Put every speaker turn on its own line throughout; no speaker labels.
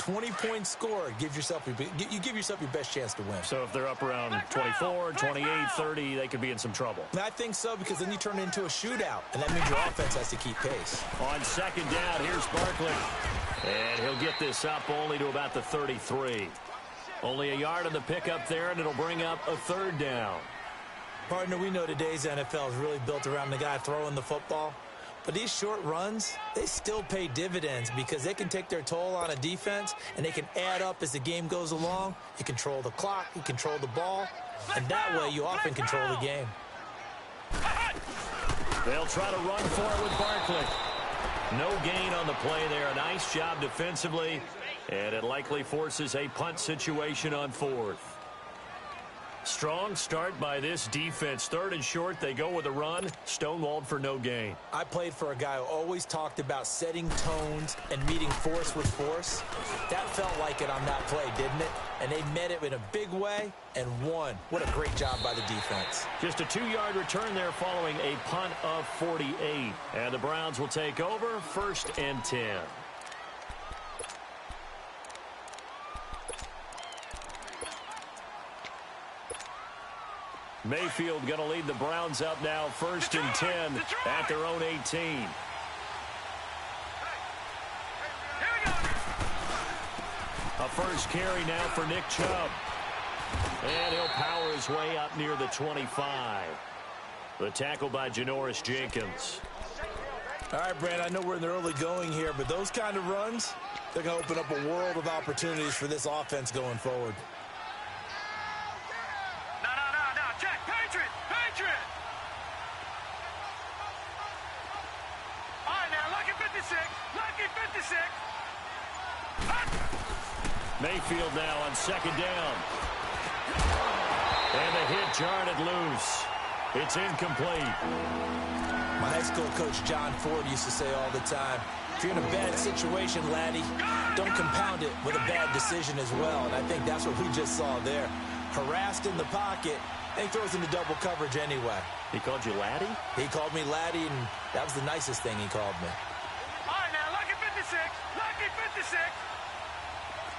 20-point score gives yourself you give yourself your best chance to win.
So if they're up around 24, 28, 30, they could be in some trouble.
I think so, because then you turn it into a shootout, and that means your offense has to keep pace.
On second down, here's Barkley. And he'll get this up only to about the 33. Only a yard on the pickup there, and it'll bring up a third down.
Partner, we know today's NFL is really built around the guy throwing the football. But these short runs, they still pay dividends because they can take their toll on a defense, and they can add up as the game goes along. You control the clock, you control the ball, and that way you often control the game.
They'll try to run for it with Barkley. No gain on the play there. A nice job defensively, and it likely forces a punt situation on fourth. Strong start by this defense. Third and short, they go with a run. Stonewalled for no gain.
I played for a guy who always talked about setting tones and meeting force with force. That felt like it on that play, didn't it? And they met it in a big way and won. What a great job by the defense.
Just a 2-yard return there following a punt of 48. And the Browns will take over, 1st and 10. Mayfield going to lead the Browns up now, 1st and 10 at their own 18. A first carry now for Nick Chubb. And he'll power his way up near the 25. The tackle by Janoris Jenkins.
All right, Brad, I know we're in the early going here, but those kind of runs, they're going to open up a world of opportunities for this offense going forward.
Mayfield now on second down. And the hit jarred it loose. It's incomplete.
My high school coach, John Ford, used to say all the time, if you're in a bad situation, laddie, don't compound it with a bad decision as well. And I think that's what we just saw there. Harassed in the pocket, and he throws into double coverage anyway.
He called you laddie?
He called me laddie, and that was the nicest thing he called me.
All right, now, lucky 56. Lucky 56.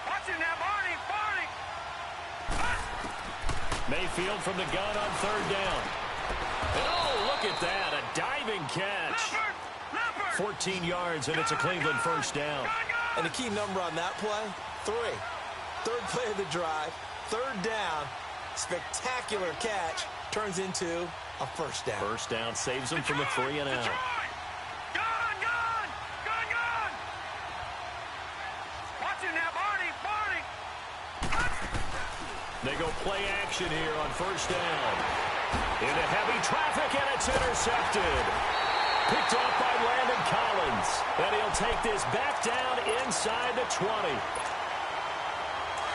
Watch it now, Barney. Barney.
Mayfield from the gun on third down. And oh, look at that. A diving catch. 14 yards, and it's a Cleveland first down.
And the key number on that play, 3. Third play of the drive, third down, spectacular catch, turns into a first down.
First down saves them from the 3 and out. They go play action here on first down. Into heavy traffic, and it's intercepted. Picked off by Landon Collins. And he'll take this back down inside the 20.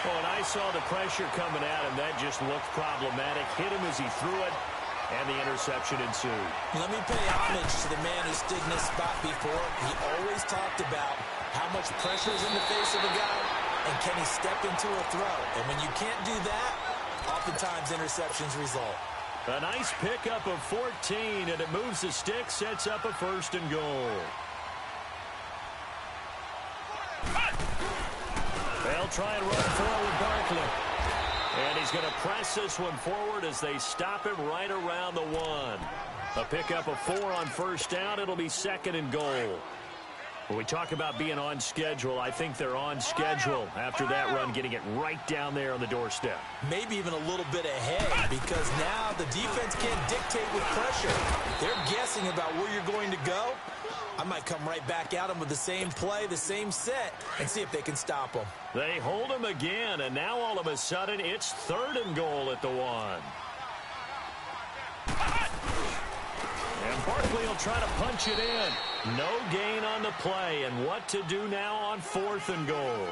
Oh, and I saw the pressure coming at him. That just looked problematic. Hit him as he threw it, and the interception ensued.
Let me pay homage to the man who stood in this spot before. He always talked about how much pressure is in the face of a guy, and can he step into a throw? And when you can't do that, oftentimes interceptions result.
A nice pickup of 14, and it moves the stick, sets up a 1st and goal. They'll try and run forward Barkley. And he's going to press this one forward as they stop him right around the 1. A pickup of 4 on first down. It'll be 2nd and goal. When we talk about being on schedule, I think they're on schedule after that run, getting it right down there on the doorstep.
Maybe even a little bit ahead, because now the defense can't dictate with pressure. They're guessing about where you're going to go. I might come right back at them with the same play, the same set, and see if they can stop them.
They hold him again, and now all of a sudden it's 3rd and goal at the 1. And Barkley will try to punch it in. No gain on the play, and what to do now on 4th and goal.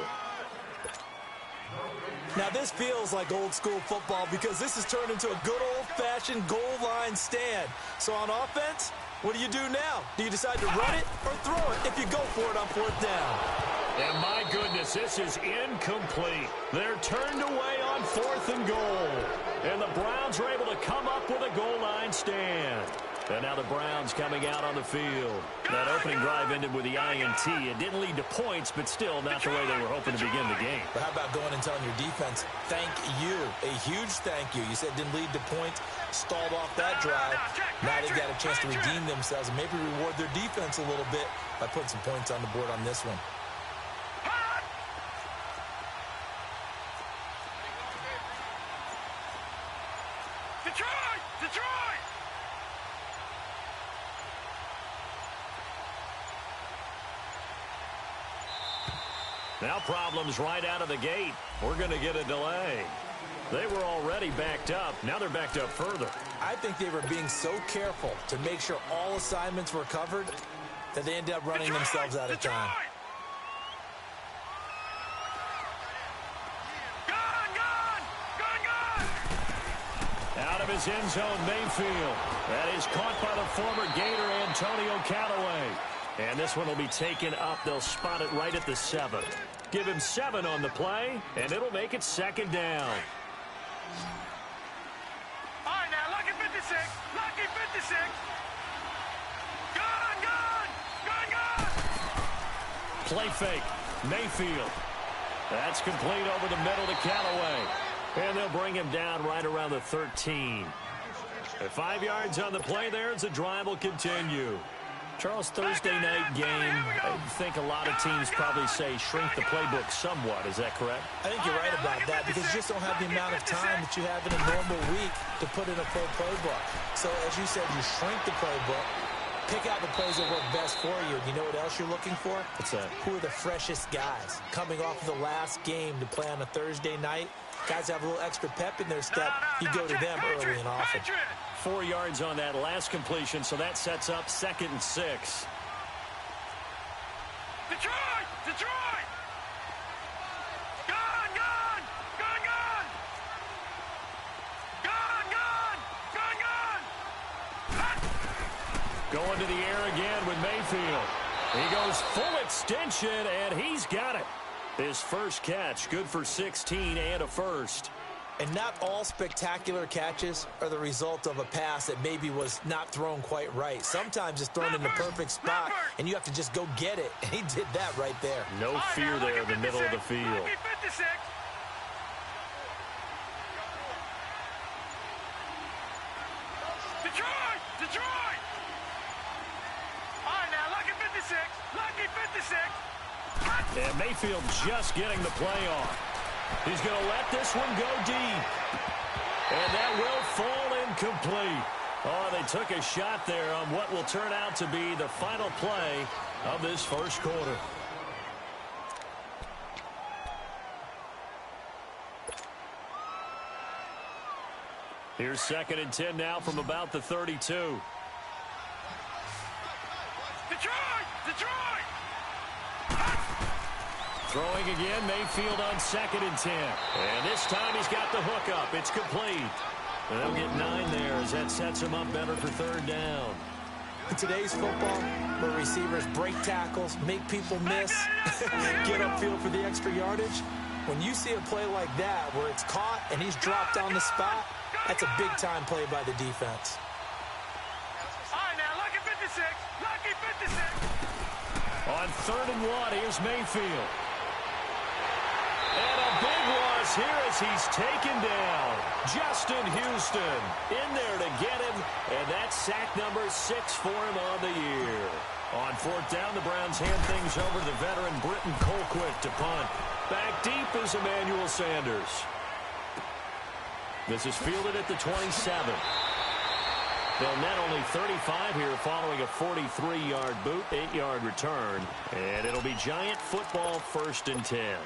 Now this feels like old school football because this has turned into a good old-fashioned goal line stand. So on offense, what do you do now? Do you decide to run it or throw it if you go for it on 4th down?
And my goodness, this is incomplete. They're turned away on 4th and goal. And the Browns are able to come up with a goal line stand. And now the Browns coming out on the field. That opening drive ended with the INT. It didn't lead to points, but still not the way they were hoping to begin the game.
But how about going and telling your defense, thank you, a huge thank you. You said it didn't lead to points, stalled off that drive. Now they've got a chance to redeem themselves and maybe reward their defense a little bit by putting some points on the board on this one.
Detroit!
Now problems right out of the gate. We're going to get a delay. They were already backed up. Now they're backed up further.
I think they were being so careful to make sure all assignments were covered that they ended up running themselves out of time.
Out of his end zone, Mayfield. That is caught by the former Gator, Antonio Callaway. And this one will be taken up. They'll spot it right at the 7. Give him 7 on the play, and it'll make it second down.
All right, now, lucky 56. Lucky 56. Gun!
Play fake. Mayfield. That's complete over the middle to Callaway. And they'll bring him down right around the 13. At 5 yards on the play there as the drive will continue. Charles, Thursday night game, I think a lot of teams probably say shrink the playbook somewhat. Is that correct?
I think you're right about that because you just don't have the amount of time that you have in a normal week to put in a full playbook. So, as you said, you shrink the playbook, pick out the plays that work best for you. You know what else you're looking for?
What's that?
Who are the freshest guys coming off of the last game to play on a Thursday night? Guys have a little extra pep in their step. You go to them early and often.
4 yards on that last completion, so that sets up 2nd and 6.
Detroit! Gun!
Going to the air again with Mayfield. He goes full extension, and he's got it. His first catch, good for 16 and a first.
And not all spectacular catches are the result of a pass that maybe was not thrown quite right. Sometimes it's thrown in the perfect spot, and you have to just go get it. And he did that right there.
No fear there in the middle of the field.
Detroit! All right, now, lucky 56. Lucky 56.
And Mayfield just getting the play off. He's going to let this one go deep. And that will fall incomplete. Oh, they took a shot there on what will turn out to be the final play of this first quarter. Here's 2nd and 10 now from about the 32.
Detroit!
Throwing again, Mayfield on 2nd and 10. And this time he's got the hook up. It's complete. And they'll get 9 there as that sets him up better for 3rd down.
In today's football, where receivers break tackles, make people miss, get upfield for the extra yardage, when you see a play like that where it's caught and he's dropped on the spot, that's a big-time play by the defense.
All right, now, lucky 56. Lucky 56.
On 3rd and 1, here's Mayfield. And a big loss here as he's taken down. Justin Houston in there to get him, and that's sack number 6 for him on the year. On 4th down, the Browns hand things over to the veteran Britton Colquitt to punt. Back deep is Emmanuel Sanders. This is fielded at the 27. They'll net only 35 here following a 43-yard boot, 8-yard return. And it'll be Giant football 1st and 10.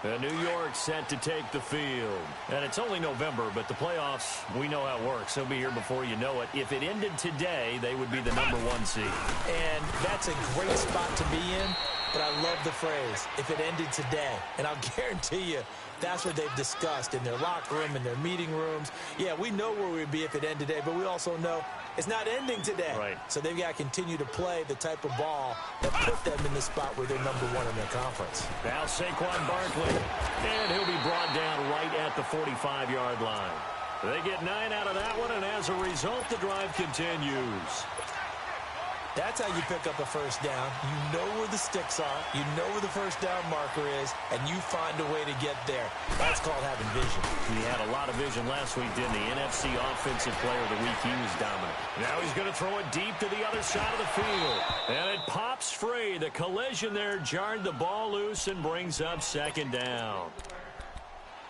New York set to take the field. And it's only November, but the playoffs, we know how it works. They'll be here before you know it. If it ended today, they would be the #1 seed.
And that's a great spot to be in, but I love the phrase, if it ended today. And I'll guarantee you, that's what they've discussed in their locker room, in their meeting rooms. Yeah, we know where we'd be if it ended today, but we also know it's not ending today.
Right.
So they've got to continue to play the type of ball that put them in the spot where they're #1 in their conference.
Now Saquon Barkley, and he'll be brought down right at the 45-yard line. They get 9 out of that one, and as a result, the drive continues.
That's how you pick up a first down. You know where the sticks are. You know where the first down marker is, and you find a way to get there. That's called having vision.
He had a lot of vision last week, didn't he? NFC Offensive Player of the Week. He was dominant. Now he's going to throw it deep to the other side of the field. And it pops free. The collision there jarred the ball loose and brings up second down.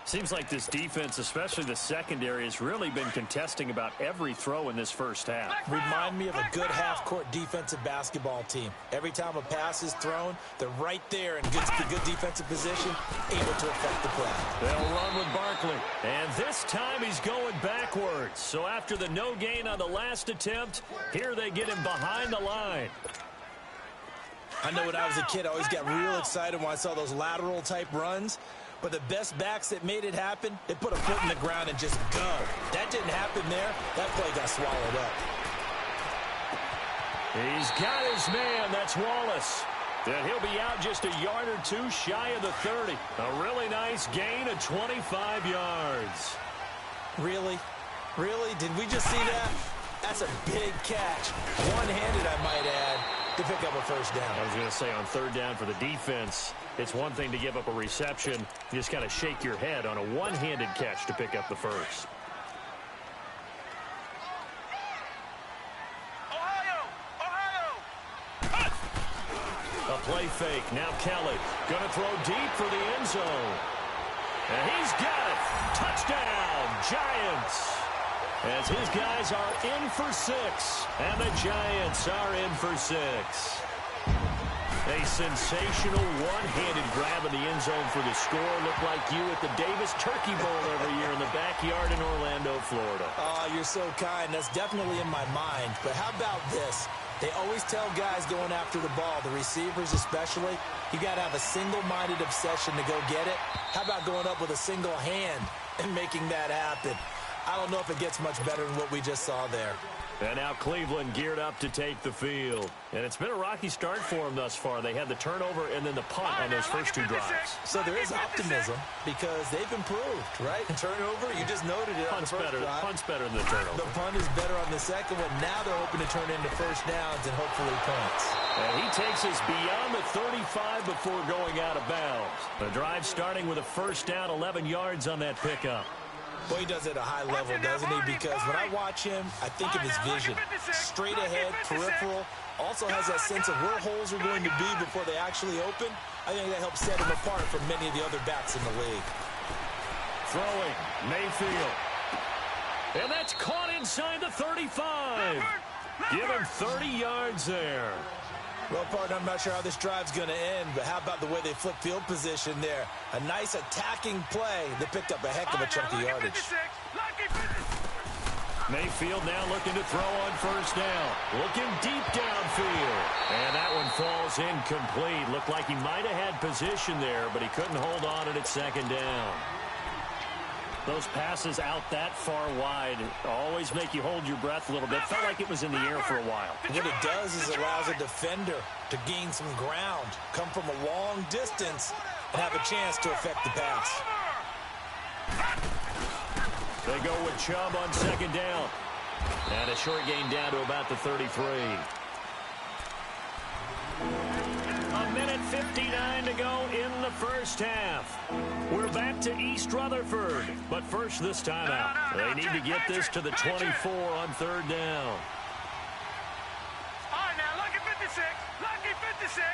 Seems like this defense, especially the secondary, has really been contesting about every throw in this first half.
Remind me of a good half-court defensive basketball team. Every time a pass is thrown, they're right there in good defensive position, able to affect the play.
They'll run with Barkley. And this time he's going backwards. So after the no gain on the last attempt, here they get him behind the line.
I know when I was a kid, I always got real excited when I saw those lateral-type runs. But the best backs that made it happen, they put a foot in the ground and just go. That didn't happen there. That play got swallowed up.
He's got his man. That's Wallace. And he'll be out just a yard or two shy of the 30. A really nice gain of 25 yards.
Really? Really? Did we just see that? That's a big catch. One-handed, I might add, to pick up a first down.
I was going to say on third down for the defense, it's one thing to give up a reception. You just got to shake your head on a one-handed catch to pick up the first. A play fake. Now Kelly going to throw deep for the end zone. And he's got it. Touchdown, Giants. As his guys are in for 6. And the Giants are in for 6. A sensational one-handed grab in the end zone for the score. Looked like you at the Davis Turkey Bowl every year in the backyard in Orlando, Florida.
Oh, you're so kind. That's definitely in my mind. But how about this? They always tell guys going after the ball, the receivers especially, you got to have a single-minded obsession to go get it. How about going up with a single hand and making that happen? I don't know if it gets much better than what we just saw there.
And now Cleveland geared up to take the field. And it's been a rocky start for them thus far. They had the turnover and then the punt on those first two drives.
So there is optimism because they've improved, right? Turnover, you just noted it on the first drive.
Punt's better than the turnover.
The punt is better on the second one. Now they're hoping to turn into first downs and hopefully points.
And he takes us beyond the 35 before going out of bounds. The drive starting with a first down, 11 yards on that pickup.
Well, he does it at a high level, doesn't he? Because when I watch him, I think of his vision. Straight ahead, peripheral. Also has that sense of where holes are going to be before they actually open. I think that helps set him apart from many of the other backs in the league.
Throwing, Mayfield. And that's caught inside the 35. Give him 30 yards there.
Well, partner, I'm not sure how this drive's going to end, but how about the way they flip field position there? A nice attacking play that picked up a heck of a chunk of yardage.
Mayfield now looking to throw on first down. Looking deep downfield. And that one falls incomplete. Looked like he might have had position there, but he couldn't hold on at second down. Those passes out that far wide always make you hold your breath a little bit. Felt like it was in the air for a while.
What it does is it allows a defender to gain some ground, come from a long distance, and have a chance to affect the pass.
They go with Chubb on second down. And a short gain down to about the 33. A minute 59 to go in the first half. We're back to East Rutherford. But first, this timeout. They need to get this to the 24 on third down.
All right, now, lucky 56. Lucky 56.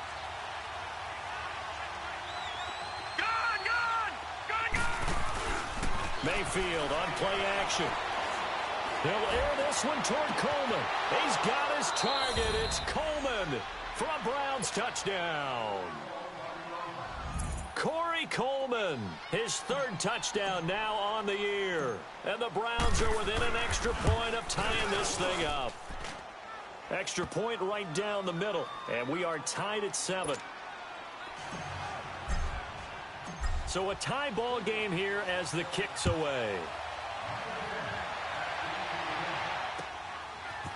Mayfield on play action. He'll air this one toward Coleman. He's got his target. It's Coleman for a Browns touchdown. Corey Coleman, his third touchdown now on the year. And the Browns are within an extra point of tying this thing up. Extra point right down the middle. And we are tied at 7. So a tie ball game here as the kick's away.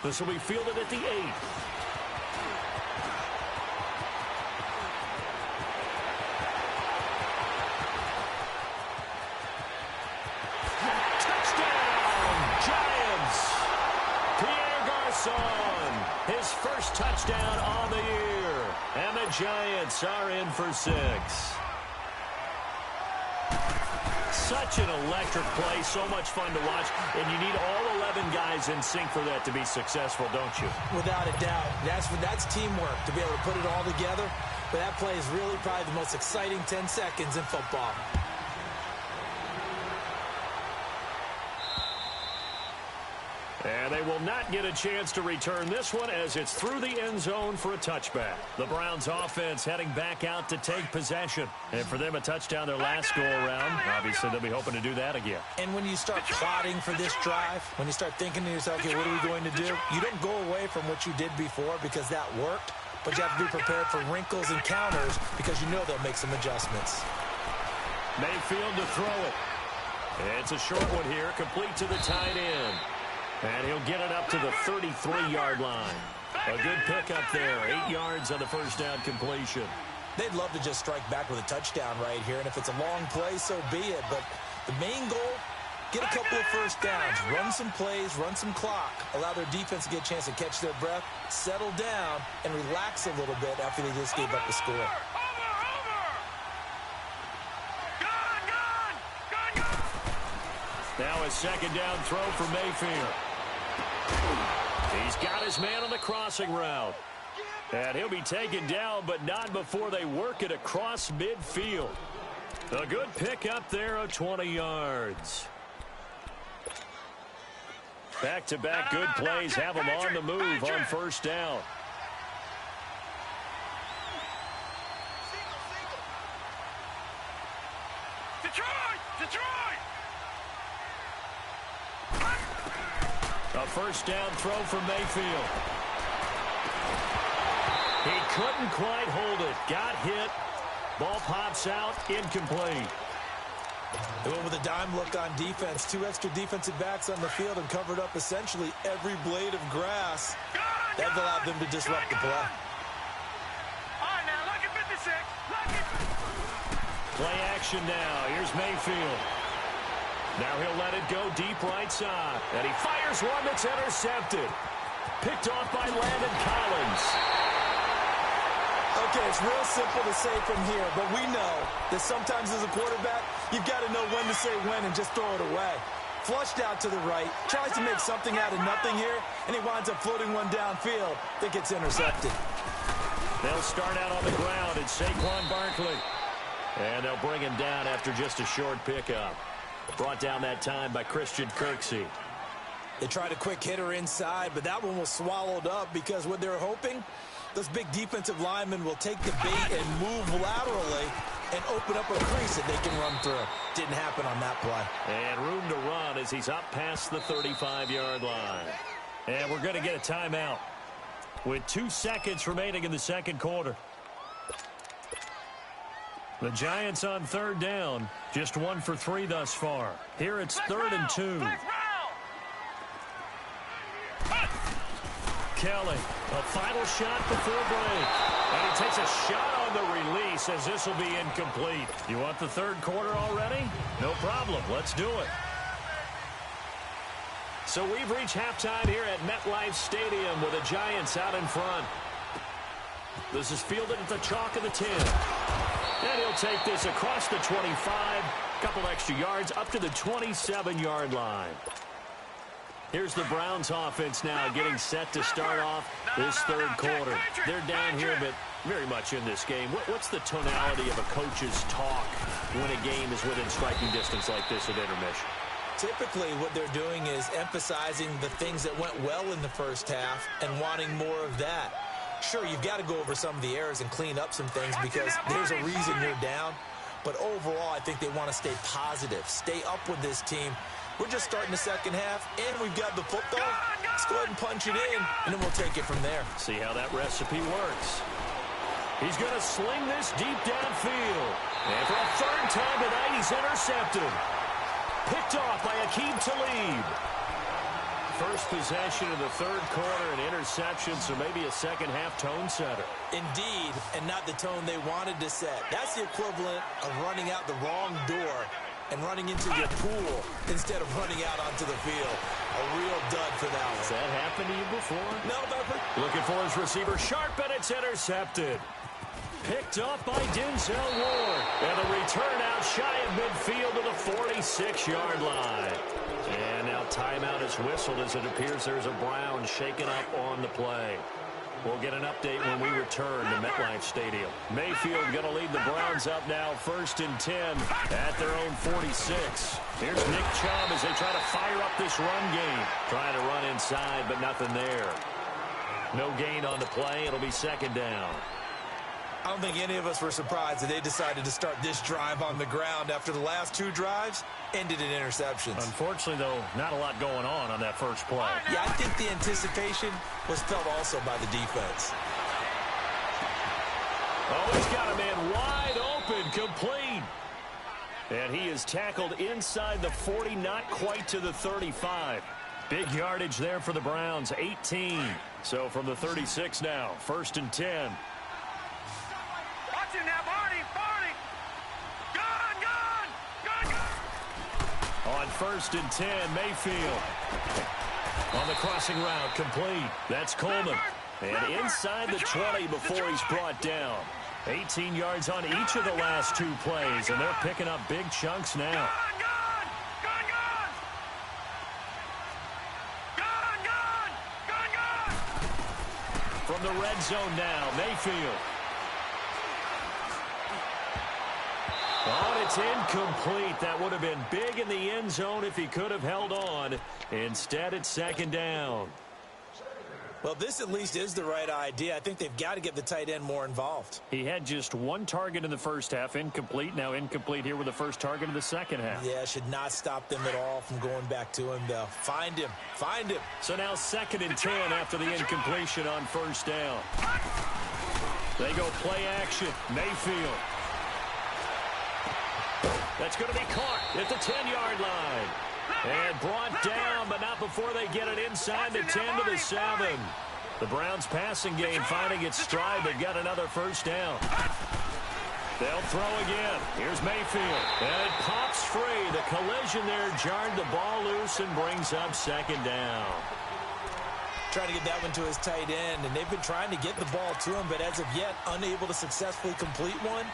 This will be fielded at the 8. Touchdown! touchdown on the year. And the Giants are in for 6. Such an electric play, so much fun to watch, and you need all 11 guys in sync for that to be successful, don't you?
Without a doubt. That's teamwork, to be able to put it all together. But that play is really probably the most exciting 10 seconds in football.
And they will not get a chance to return this one as it's through the end zone for a touchback. The Browns offense heading back out to take possession. And for them, a touchdown their last go-around. Obviously, they'll be hoping to do that again.
And when you start plotting for this drive, when you start thinking to yourself, okay, what are we going to do? You don't go away from what you did before because that worked. But you have to be prepared for wrinkles and counters because you know they'll make some adjustments.
Mayfield to throw it. It's a short one here, complete to the tight end. And he'll get it up to the 33-yard line. A good pickup there. 8 yards on the first down completion.
They'd love to just strike back with a touchdown right here. And if it's a long play, so be it. But the main goal, get a couple of first downs. Run some plays, run some clock. Allow their defense to get a chance to catch their breath, settle down, and relax a little bit after they just gave up the score.
Now a second down throw for Mayfield. He's got his man on the crossing route. And he'll be taken down, but not before they work it across midfield. A good pickup there of 20 yards. Back-to-back good plays have them on the move on first down.
Detroit!
A first down throw for Mayfield. He couldn't quite hold it. Got hit. Ball pops out. Incomplete.
They went with a dime look on defense. 2 extra defensive backs on the field and covered up essentially every blade of grass. That allowed them to disrupt the play.
All right, now, lucky 56. Lucky.
Play action now. Here's Mayfield. Now he'll let it go deep right side. And he fires one that's intercepted. Picked off by Landon Collins.
Okay, it's real simple to say from here, but we know that sometimes as a quarterback, you've got to know when to say when and just throw it away. Flushed out to the right, tries to make something out of nothing here, and he winds up floating one downfield that gets intercepted.
They'll start out on the ground. It's Saquon Barkley. And they'll bring him down after just a short pickup. Brought down that time by Christian Kirksey.
They tried a quick hitter inside, but that one was swallowed up because what they're hoping, those big defensive linemen will take the bait and move laterally and open up a crease that they can run through. Didn't happen on that play.
And room to run as he's up past the 35-yard line. And we're going to get a timeout with 2 seconds remaining in the second quarter. The Giants on third down, just 1 for 3 thus far. Here it's 3rd and 2. Kelly, a final shot before break. And he takes a shot on the release as this will be incomplete. You want the third quarter already? No problem. Let's do it. So we've reached halftime here at MetLife Stadium with the Giants out in front. This is fielded at the chalk of the 10. And he'll take this across the 25, couple extra yards up to the 27-yard line. Here's the Browns offense now getting set to start off this third quarter. They're down here, but very much in this game. What's the tonality of a coach's talk when a game is within striking distance like this at intermission?
Typically, what they're doing is emphasizing the things that went well in the first half and wanting more of that. Sure, you've got to go over some of the errors and clean up some things because there's a reason you're down. But overall, I think they want to stay positive, stay up with this team. We're just starting the second half, and we've got the football. Let's go ahead and punch it in, and then we'll take it from there.
See how that recipe works. He's going to sling this deep downfield. And for a third time tonight, he's intercepted. Picked off by Aqib Talib. First possession of the third quarter, an interception, so maybe a second-half tone setter.
Indeed, and not the tone they wanted to set. That's the equivalent of running out the wrong door and running into your pool instead of running out onto the field. A real dud for that one.
Has that happened to you before?
No, never.
Looking for his receiver, sharp, and it's intercepted. Picked off by Denzel Ward. And a return out shy of midfield to the 46-yard line. And now timeout is whistled as it appears there's a Brown shaken up on the play. We'll get an update when we return to MetLife Stadium. Mayfield going to lead the Browns up now, 1st and 10 at their own 46. Here's Nick Chubb as they try to fire up this run game. Trying to run inside, but nothing there. No gain on the play. It'll be 2nd down.
I don't think any of us were surprised that they decided to start this drive on the ground after the last 2 drives ended in interceptions.
Unfortunately, though, not a lot going on that first play.
Yeah, I think the anticipation was felt also by the defense.
Oh, he's got a man wide open, complete. And he is tackled inside the 40, not quite to the 35. Big yardage there for the Browns, 18. So from the 36 now, 1st and 10.
Watch him now, Barney, Barney. Gun.
On 1st and 10, Mayfield. On the crossing route, complete. That's Coleman. And inside the 20 before he's brought down. 18 yards on each of the last 2 plays, and they're picking up big chunks now. From the red zone now, Mayfield. Oh, it's incomplete. That would have been big in the end zone if he could have held on. Instead, it's 2nd down.
Well, this at least is the right idea. I think they've got to get the tight end more involved.
He had just 1 target in the first half, incomplete. Now incomplete here with the first target of the second half.
Yeah, should not stop them at all from going back to him, though. Find him.
So now 2nd and 10 after the incompletion on 1st down. They go play action. Mayfield. That's going to be caught at the 10-yard line. And brought down, but not before they get it inside the 10 to the 7. The Browns passing game finding its stride. They've got another 1st down. They'll throw again. Here's Mayfield. And it pops free. The collision there jarred the ball loose and brings up 2nd down.
Trying to get that one to his tight end, and they've been trying to get the ball to him, but as of yet, unable to successfully complete one.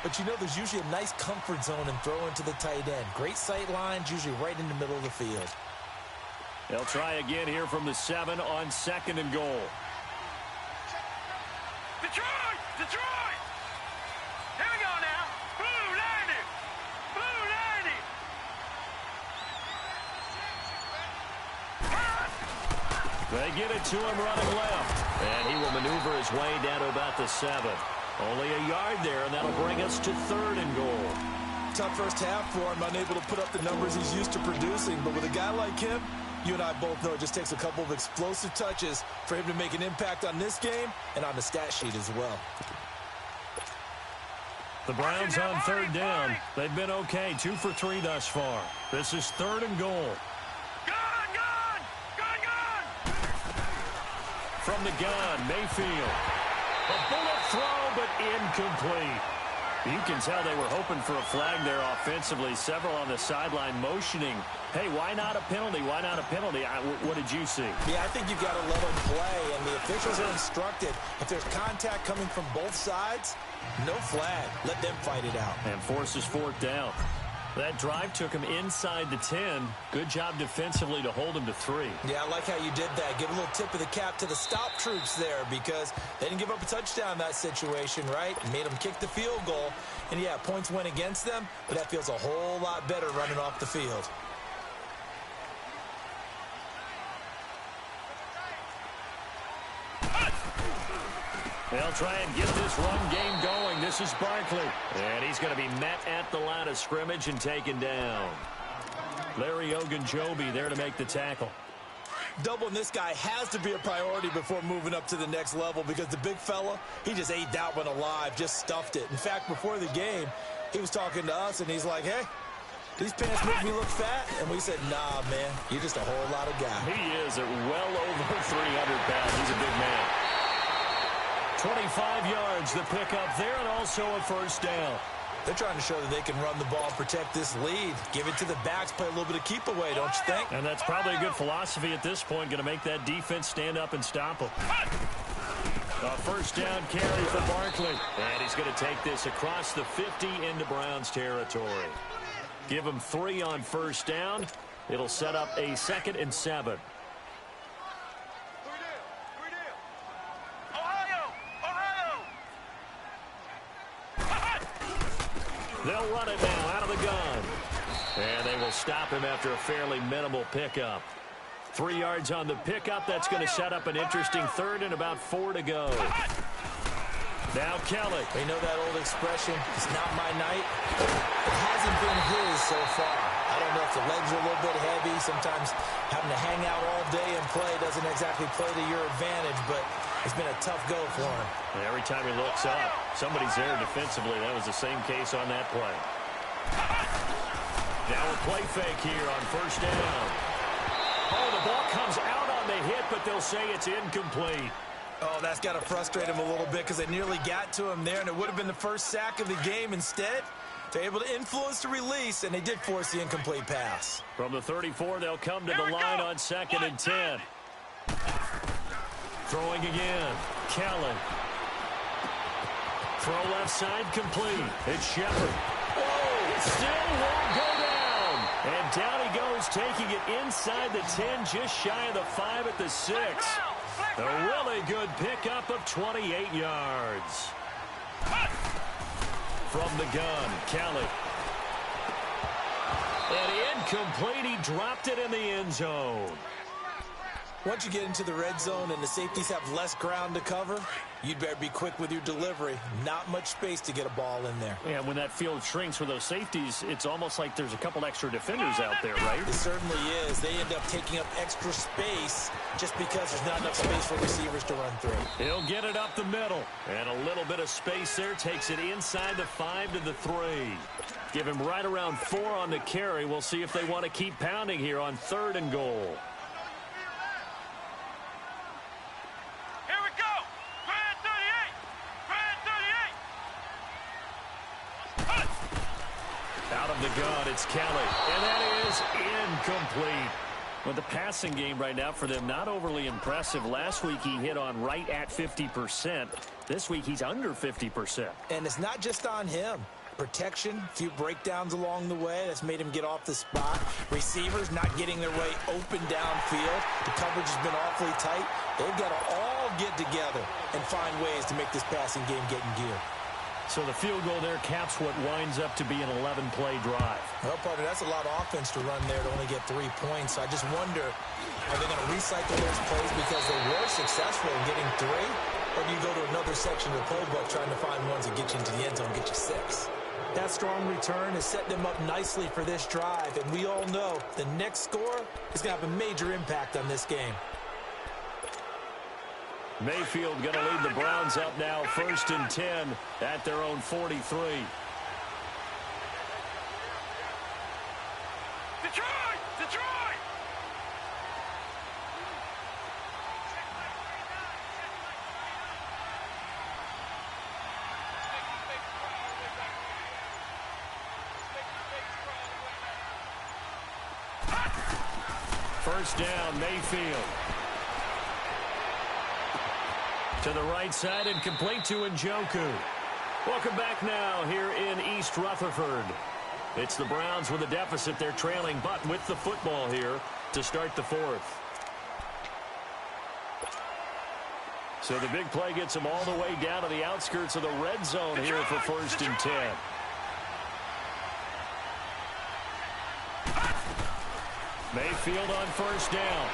But you know there's usually a nice comfort zone in throwing to the tight end. Great sight lines, usually right in the middle of the field.
They'll try again here from the 7 on 2nd and goal.
Detroit! Here we go now. Blue 90.
They get it to him running left. And he will maneuver his way down to about the 7. Only a yard there, and that'll bring us to 3rd and goal.
Tough first half for him, unable to put up the numbers he's used to producing. But with a guy like him, you and I both know it just takes a couple of explosive touches for him to make an impact on this game and on the stat sheet as well.
The Browns on 3rd down. They've been okay, 2 for 3 thus far. This is 3rd and goal.
Gun!
From the gun, Mayfield. A bullet throw, but incomplete. You can tell they were hoping for a flag there offensively. Several on the sideline motioning. Hey, why not a penalty? Why not a penalty? What did you see?
Yeah, I think you've got to let them play, and the officials are instructed. If there's contact coming from both sides, no flag. Let them fight it out.
And forces 4th down. That drive took him inside the 10. Good job defensively to hold him to 3.
Yeah, I like how you did that. Give a little tip of the cap to the stop troops there because they didn't give up a touchdown in that situation, right? Made them kick the field goal. And, yeah, points went against them, but that feels a whole lot better running off the field.
They'll try and get this run game going. This is Barkley. And he's going to be met at the line of scrimmage and taken down. Larry Ogunjobi there to make the tackle.
Doubling this guy has to be a priority before moving up to the next level because the big fella, he just ate that one alive, just stuffed it. In fact, before the game, he was talking to us, and he's like, hey, these pants make me look fat. And we said, nah, man, you're just a whole lot of guy.
He is at well over 300 pounds. He's a big man. 25 yards, the pickup there, and also a 1st down.
They're trying to show that they can run the ball and protect this lead. Give it to the backs, play a little bit of keep away, don't you think?
And that's probably a good philosophy at this point, going to make that defense stand up and stop them. A first down carry for Barkley. And he's going to take this across the 50 into Browns territory. Give him 3 on first down. It'll set up a 2nd and 7. They'll run it now out of the gun. And they will stop him after a fairly minimal pickup. 3 yards on the pickup. That's going to set up an interesting 3rd and about 4 to go. Now Kelly.
You know that old expression, it's not my night? It hasn't been his so far. I don't know if the legs are a little bit heavy. Sometimes having to hang out all day and play doesn't exactly play to your advantage, but it's been a tough go for him.
And every time he looks up, somebody's there defensively. That was the same case on that play. Now a play fake here on first down. Oh, the ball comes out on the hit, but they'll say it's incomplete.
Oh, that's got to frustrate him a little bit because they nearly got to him there, and it would have been the first sack of the game. Instead, they're able to influence the release, and they did force the incomplete pass.
From the 34, they'll come to the line on 2nd and 10. Throwing again. Kelly. Throw left side complete. It's Shepard. Oh, still won't go down. And down he goes, taking it inside the 10, just shy of the 5 at the 6. A really good pickup of 28 yards. From the gun, Kelly. And incomplete, he dropped it in the end zone.
Once you get into the red zone and the safeties have less ground to cover, you'd better be quick with your delivery. Not much space to get a ball in there.
Yeah, when that field shrinks for those safeties, it's almost like there's a couple extra defenders out there, right?
It certainly is. They end up taking up extra space just because there's not enough space for receivers to run through.
He'll get it up the middle. And a little bit of space there takes it inside the 5 to the 3. Give him right around 4 on the carry. We'll see if they want to keep pounding here on 3rd and goal. Out of the gun, it's Kelly. And that is incomplete. Well, the passing game right now for them, not overly impressive. Last week he hit on right at 50%. This week he's under 50%.
And it's not just on him. Protection, a few breakdowns along the way. That's made him get off the spot. Receivers not getting their way open downfield. The coverage has been awfully tight. They've got to all get together and find ways to make this passing game get in gear.
So the field goal there caps what winds up to be an 11-play drive.
Well, partner, that's a lot of offense to run there to only get 3 points. So I just wonder, are they going to recycle those plays because they were successful in getting 3? Or do you go to another section of the playbook trying to find ones that get you into the end zone, get you 6? That strong return has set them up nicely for this drive. And we all know the next score is going to have a major impact on this game.
Mayfield going to lead the Browns up now, 1st and 10 at their own 43.
Detroit! Detroit!
First down, Mayfield. To the right side and complete to Njoku. Welcome back now here in East Rutherford. It's the Browns with a deficit. They're trailing, but with the football here to start the 4th. So the big play gets them all the way down to the outskirts of the red zone here for 1st and 10. Mayfield on first down.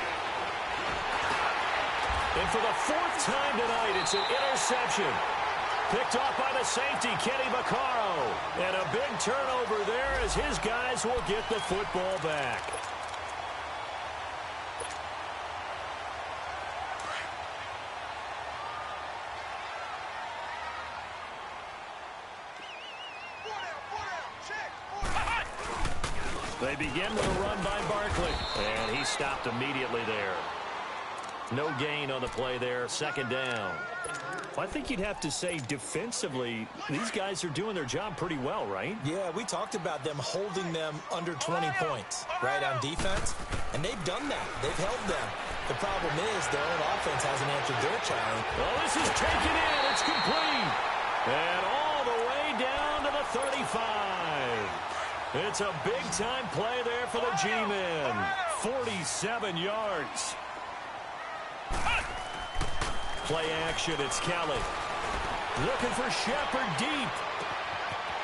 And for the 4th time tonight, it's an interception. Picked off by the safety, Kenny Vaccaro. And a big turnover there as his guys will get the football back. They begin with a run by Barkley. And he stopped immediately there. No gain on the play there. Second down.
Well, I think you'd have to say defensively, these guys are doing their job pretty well, right?
Yeah, we talked about them holding them under 20 points, right, on defense. And they've done that. They've held them. The problem is their own offense hasn't answered their challenge.
Well, this is taken in. It's complete. And all the way down to the 35. It's a big-time play there for the G-men. 47 yards. Play action, it's Kelly. Looking for Shepard deep.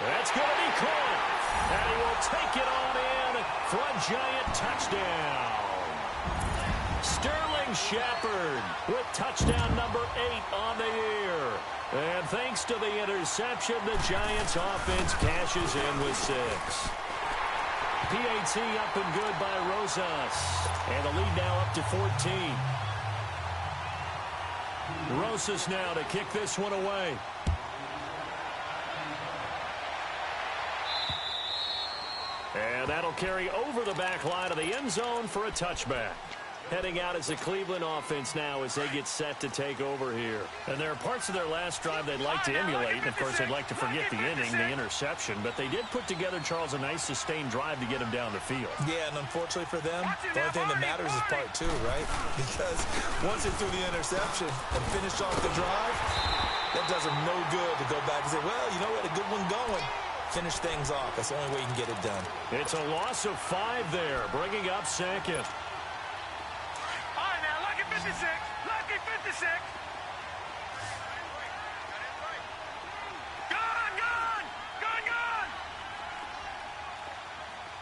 That's going to be caught. And he will take it on in for a giant touchdown. Sterling Shepard with touchdown number 8 on the year. And thanks to the interception, the Giants offense cashes in with 6. PAT up and good by Rosas. And the lead now up to 14. Rosas now to kick this one away. And that'll carry over the back line of the end zone for a touchback. Heading out as the Cleveland offense now as they get set to take over here. And there are parts of their last drive they'd like to emulate. And, of course, they'd like to forget the inning, the interception. But they did put together, Charles, a nice sustained drive to get them down the field.
Yeah, and unfortunately for them, the only thing that matters is part 2, right? Because once they threw the interception and finished off the drive, that does them no good to go back and say, well, you know, we had a good one going. Finish things off. That's the only way you can get it done.
It's a loss of 5 there, bringing up second.
56. Lucky 56. Gone.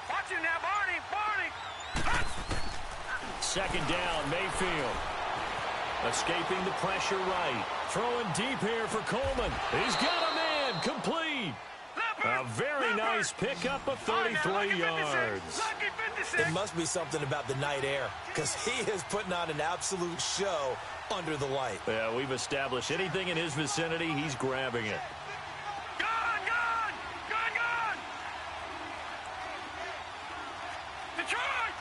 Watch him now, Barney.
Second down, Mayfield. Escaping the pressure right. Throwing deep here for Coleman. He's got a man. Complete. A very nice pickup of 33 yards.
It must be something about the night air, because he is putting on an absolute show under the light.
Yeah, we've established anything in his vicinity, he's grabbing it.
Gone. Detroit.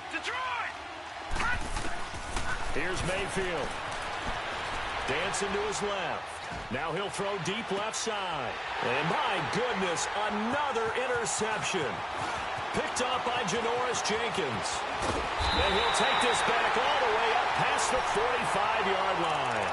Here's Mayfield. Dancing to his left. Now he'll throw deep left side. And my goodness, another interception. Picked off by Janoris Jenkins. And he'll take this back all the way up past the 45-yard line.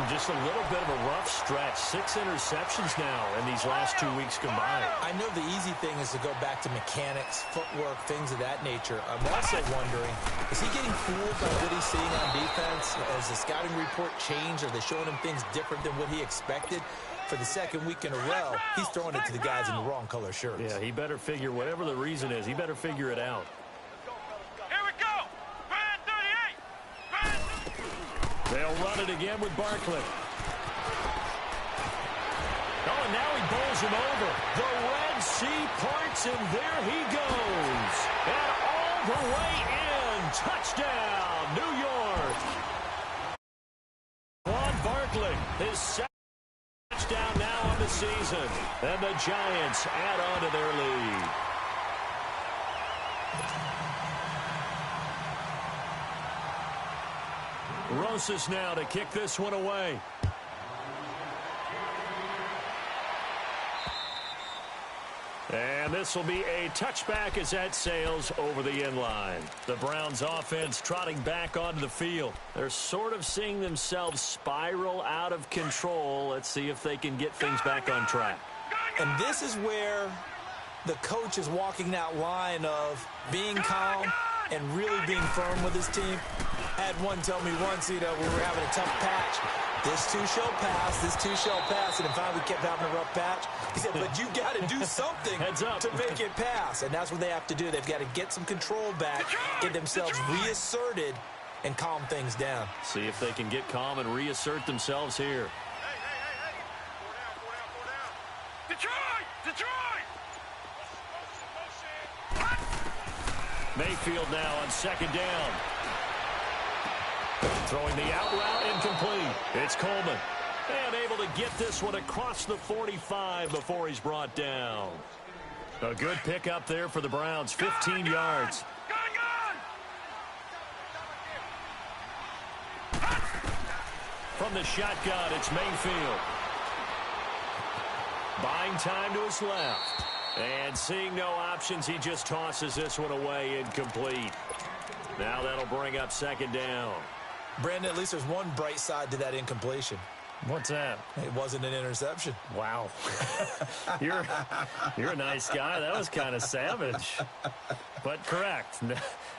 Just a little bit of a rough stretch. 6 interceptions now in these last 2 weeks combined.
I know the easy thing is to go back to mechanics, footwork, things of that nature. I'm also wondering, is he getting fooled by what he's seeing on defense? Has the scouting report changed? Are they showing him things different than what he expected? For the second week in a row, he's throwing it to the guys in the wrong color shirts.
Yeah, he better figure, whatever the reason is, he better figure it out.
Here we go. Brand 38.
They'll run it again with Barkley. Oh, and now he bowls him over. The Red Sea parts, and there he goes. And all the way in. Touchdown, New York. Juan Barkley, his second touchdown now on the season. And the Giants add on to their lead. Rosas now to kick this one away. And this will be a touchback as that sails over the end line. The Browns offense trotting back onto the field. They're sort of seeing themselves spiral out of control. Let's see if they can get things back on track.
And this is where the coach is walking that line of being calm and really being firm with his team. I had one tell me once, you know, we were having a tough patch. This too shall pass, this too shall pass. And in fact, we kept having a rough patch. He said, but you got to do something to make it pass. And that's what they have to do. They've got to get some control back, get themselves reasserted, and calm things down.
See if they can get calm and reassert themselves here.
Detroit!
Mayfield now on second down. Throwing the out route incomplete. It's Coleman. And able to get this one across the 45 before he's brought down. A good pickup there for the Browns. 15 yards. from the shotgun. It's Mayfield. Buying time to his left. And seeing no options, he just tosses this one away, incomplete. Now that'll bring up second down.
Brandon, at least there's one bright side to that incompletion.
What's that?
It wasn't an interception.
Wow. You're a nice guy. That was kind of savage. But correct.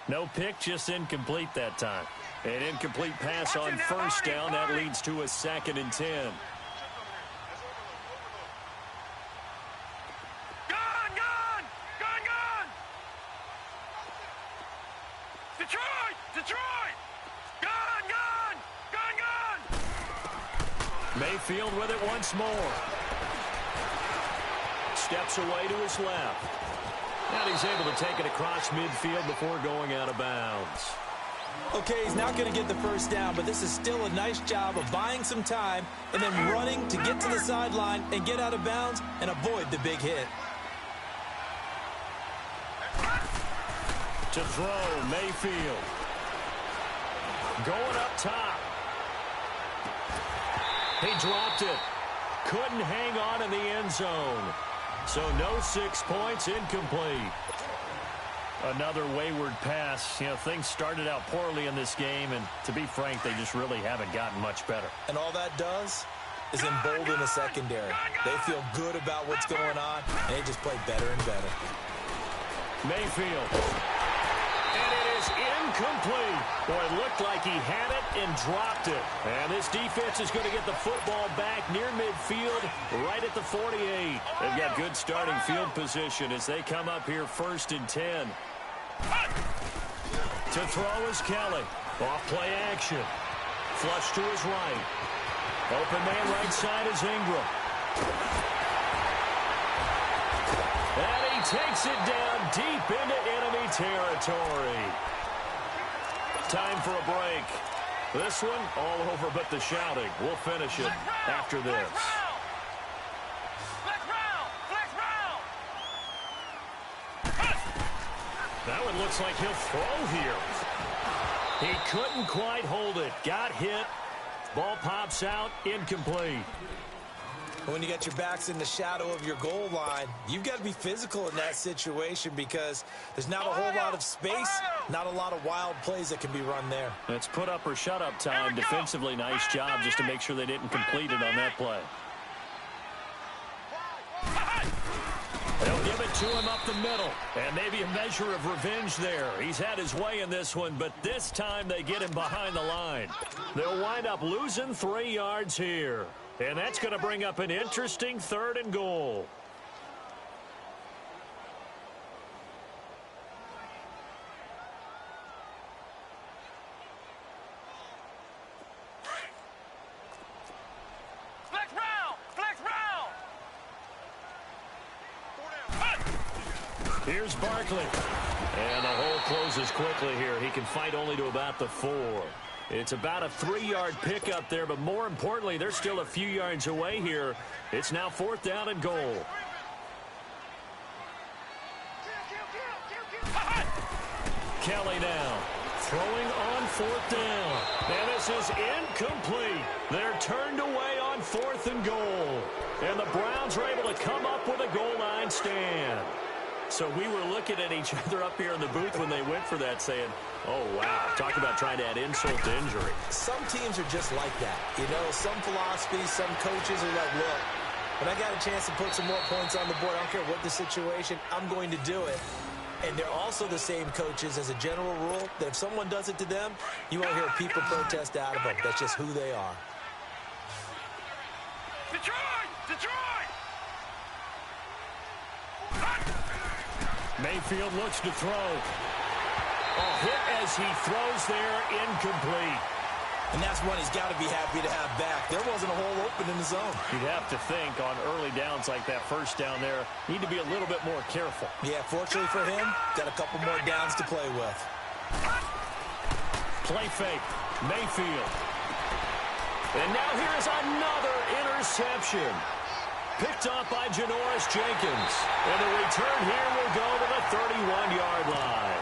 No pick, just incomplete that time. An incomplete pass on first down. That leads to a 2nd and 10.
Detroit! Gun!
Mayfield with it once more. Steps away to his left. And he's able to take it across midfield before going out of bounds.
Okay, he's not going to get the first down, but this is still a nice job of buying some time and then running to get to the sideline and get out of bounds and avoid the big hit.
To throw, Mayfield. Going up top. He dropped it. Couldn't hang on in the end zone. So no 6 points, incomplete.
Another wayward pass. You know, things started out poorly in this game, and to be frank, they just really haven't gotten much better.
And all that does is embolden the secondary. They feel good about what's going on, and they just play better and better.
Mayfield. And it is incomplete. Boy, it looked like he had it and dropped it. And this defense is going to get the football back near midfield, right at the 48. They've got good starting field position as they come up here 1st and 10. To throw is Kelly. Off play action. Flush to his right. Open man right side is Ingram. And he takes it down deep into enemy territory. Time for a break. This one all over but the shouting. We'll finish it after this. That one looks like he'll throw here. He couldn't quite hold it. Got hit. Ball pops out. Incomplete.
When you got your backs in the shadow of your goal line, you've got to be physical in that situation because there's not a whole lot of space, not a lot of wild plays that can be run there.
It's put up or shut up time. Defensively, nice job just to make sure they didn't complete it on that play. They'll give it to him up the middle. And maybe a measure of revenge there. He's had his way in this one, but this time they get him behind the line. They'll wind up losing 3 yards here. And that's going to bring up an interesting 3rd and goal.
Flex round!
Here's Barkley. And the hole closes quickly here. He can fight only to about the 4. It's about a 3-yard pickup there, but more importantly, they're still a few yards away here. It's now 4th down and goal. Kelly now throwing on 4th down. And this is incomplete. They're turned away on 4th and goal. And the Browns are able to come up with a goal line stand. So we were looking at each other up here in the booth when they went for that saying, oh, wow, talk about trying to add insult to injury.
Some teams are just like that. You know, some philosophies, some coaches are like, look, when I got a chance to put some more points on the board, I don't care what the situation, I'm going to do it. And they're also the same coaches as a general rule that if someone does it to them, you won't hear people protest out of them. That's just who they are.
Detroit!
Mayfield looks to throw. A hit as he throws there, incomplete.
And that's one he's got to be happy to have back. There wasn't a hole open in the zone.
You'd have to think on early downs like that first down there, need to be a little bit more careful.
Yeah, fortunately for him, got a couple more downs to play with.
Play fake. Mayfield. And now here's another interception. Picked off by Janoris Jenkins. And the return here will go to the 31-yard line.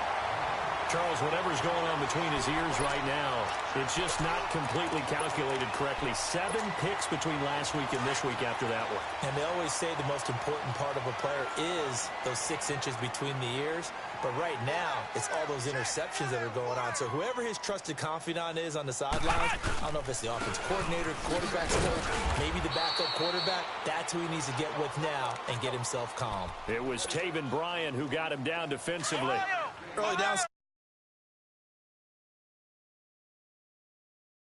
Charles, whatever's going on between his ears right now, it's just not completely calculated correctly. 7 picks between last week and this week after that one.
And they always say the most important part of a player is those 6 inches between the ears. But right now, it's all those interceptions that are going on. So whoever his trusted confidant is on the sidelines, I don't know if it's the offense coordinator, quarterback's coach, maybe the backup quarterback, that's who he needs to get with now and get himself calm.
It was Taven Bryan who got him down defensively.
Early down.